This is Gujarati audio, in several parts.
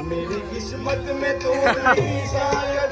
मेरी किस्मत में तो नहीं शायद।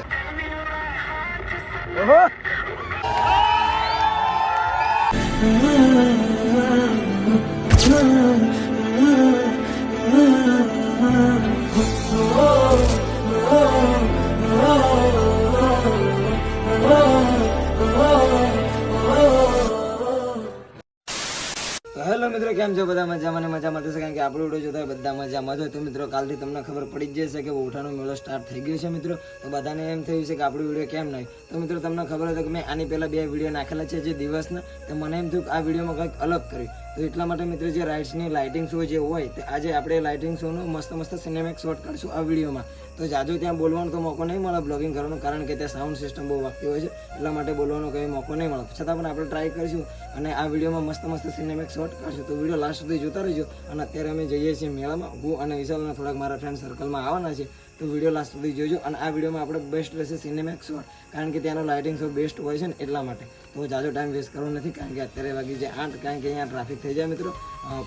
હેલો મિત્રો, કેમ છો બધા? મજામાં થશે, કારણ કે આપણો વિડીયો જોતા બધા મજામાં હોય. તો મિત્રો કાલથી તમને ખબર પડી જ જશે કે ઓઠાનો મેળો સ્ટાર્ટ થઈ ગયો છે મિત્રો. તો બધાને એમ થયું છે કે આપણો વિડીયો કેમ નહીં. તો મિત્રો તમને ખબર હતો કે મેં આની પહેલાં 2 વિડીયો નાખેલા છે જે દિવસના. તો મને એમ થયું કે આ વિડીયોમાં કંઈક અલગ કર્યું. તો એટલા માટે મિત્રો જે રાઇડ્સની લાઇટિંગ શો જે હોય તે આજે આપણે લાઇટિંગ શોનો મસ્ત સિનેમેટિક શોટ કાઢશું આ વિડીયોમાં. તો જાજુ ત્યાં બોલવાનો તો મોકો નહીં મળે બ્લોગિંગ કરવાનો, કારણ કે ત્યાં સાઉન્ડ સિસ્ટમ બહુ વાગતી હોય છે, એટલા માટે બોલવાનો કંઈ મોકો નહીં મળે. છતાં પણ આપણે ટ્રાય કરીશું અને આ વિડીયોમાં મસ્ત સિનેમેટિક શોટ કાઢશું. તો વિડીયો લાસ્ટ સુધી જોતા રહેજો. અને અત્યારે અમે જઈએ છીએ મેળામાં. હું અને વિશાલના થોડાક મારા ફ્રેન્ડ સર્કલમાં આવવાના છે. તો વિડીયો લાસ્ટ સુધી જોજો. અને આ વિડીયોમાં આપણે બેસ્ટ રહેશે સિનેમેટિક શોટ, કારણ કે ત્યાંનો લાઇટિંગ શો બેસ્ટ હોય છે ને એટલા માટે. તો જાજો ટાઈમ વેસ્ટ કરવો નથી, કારણ કે અત્યારે વાગી જાય 8, કારણ કે અહીંયા ટ્રાફિક થઈ જાય મિત્રો,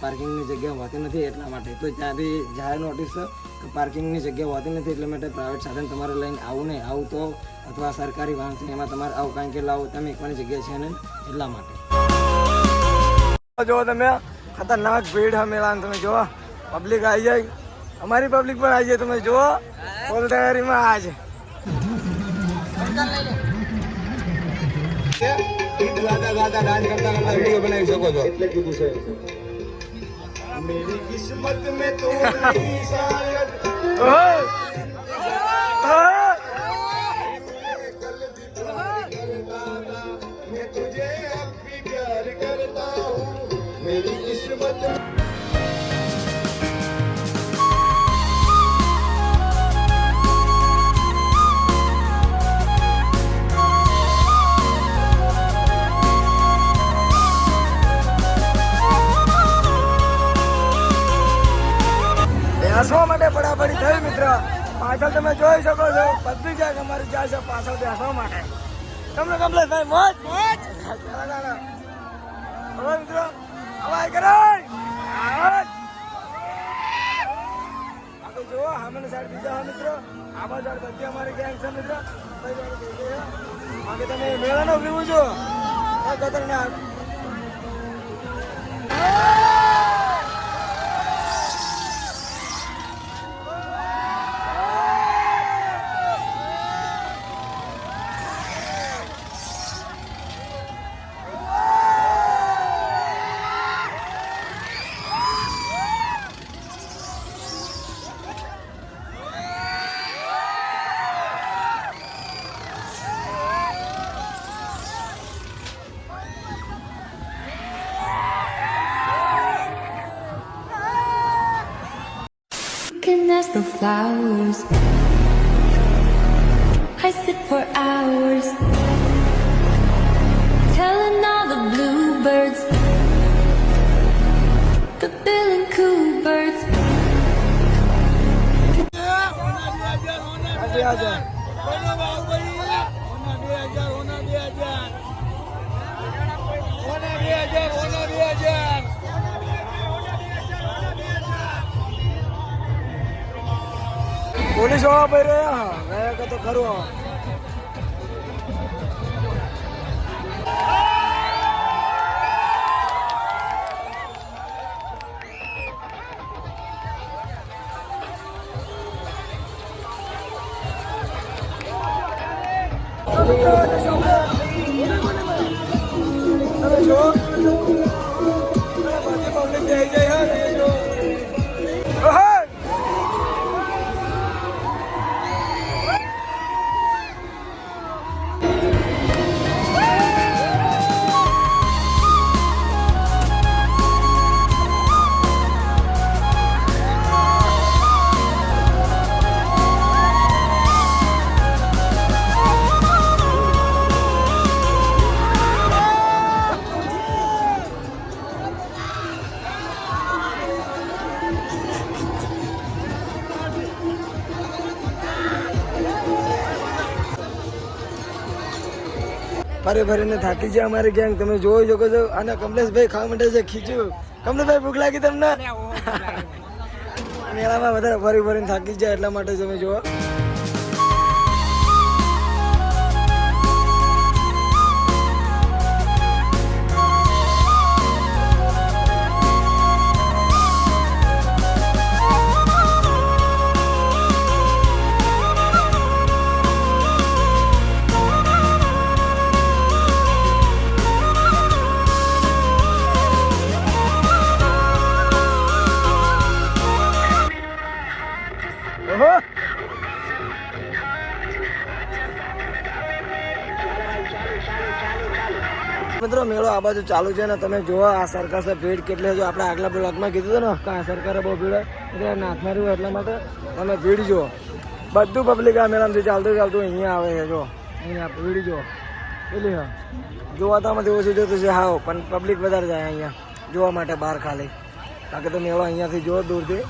પાર્કિંગની જગ્યા હોતી નથી એટલા માટે. તો ત્યાં બી જાહેર નોટિસ કે પાર્કિંગની જગ્યા હોતી નથી, એટલા માટે પ્રાઇવેટ સાધન તમારે લઈને આવું નહીં, આવું તો અથવા સરકારી વાહન છે એમાં તમારે આવું, કારણ કે લાવો તમે એકવાની જગ્યા છે ને એટલા માટે. જો તમે ખતરનાક ભીડ મેળાને તમે જુઓ, પબ્લિક આવી જાય, અમારી પબ્લિક પણ આવી જાય. તમે જુઓ ફૂલ તૈયારીમાં આ છે. ગાતા ડાન્સ કરતા વિડીયો બનાવી શકો છો. એટલે કીધું છે मेरी किस्मत में तो नहीं शायद। मैं तुझे अब भी प्यार करता हूँ, मेरी किस्मत। બેસવા માટે પડાપડી થઈ મિત્ર. પાછળ તમે જોઈ શકો છો બધી જાય અમારી જાય છે પાછળ બેસવા માટે. તમને કમ્પ્લેટ ભાઈ મોજ હવે મિત્રો અવાજ કરે આપણે જુઓ સામેની સાઈડ બીજા મિત્રો, આ બાજુ બધી અમારી ગેંગ છે મિત્ર. બાકી તમે મેળાનો વ્યૂ જો ખતરનાક. As the flowers, I sit for hours telling all the bluebirds, the bill and coo birds. Police વાળા ભાઈ રહ્યા ગયા કે તો ખરું. ફરીને થાકી છે અમારી ગેંગ, તમે જોઈ શકો છો. અને કમલેશભાઈ ખાવા માટે છે ખીચું. કમલેશભાઈ ભૂખ લાગી તમને? મેળામાં વધારે ફરી ફરીને થાકી જાય એટલા માટે તમે જુઓ. ઓહો મિત્રો મેળો આ બાજુ ચાલુ છે ને તમે જુઓ આ સરકસે ભીડ કેટલી છે. આપણે આગલા બ્લોકમાં કીધું હતું ને કે આ સરકારે બહુ ભીડ એટલે નાથમાં રહ્યું એટલા માટે તમે ભીડ જુઓ. બધું પબ્લિક આ મેળામાંથી ચાલતું ચાલતું અહીંયા આવે છે. જો અહીંયા ભીડ જુઓ પેલી હા જોવા તો આમાંથી ઓછું જોતું છે હા પણ પબ્લિક વધારે જાય અહીંયા જોવા માટે બહાર ખાલી. બાકી તો મેળો અહીંયાથી જુઓ દૂરથી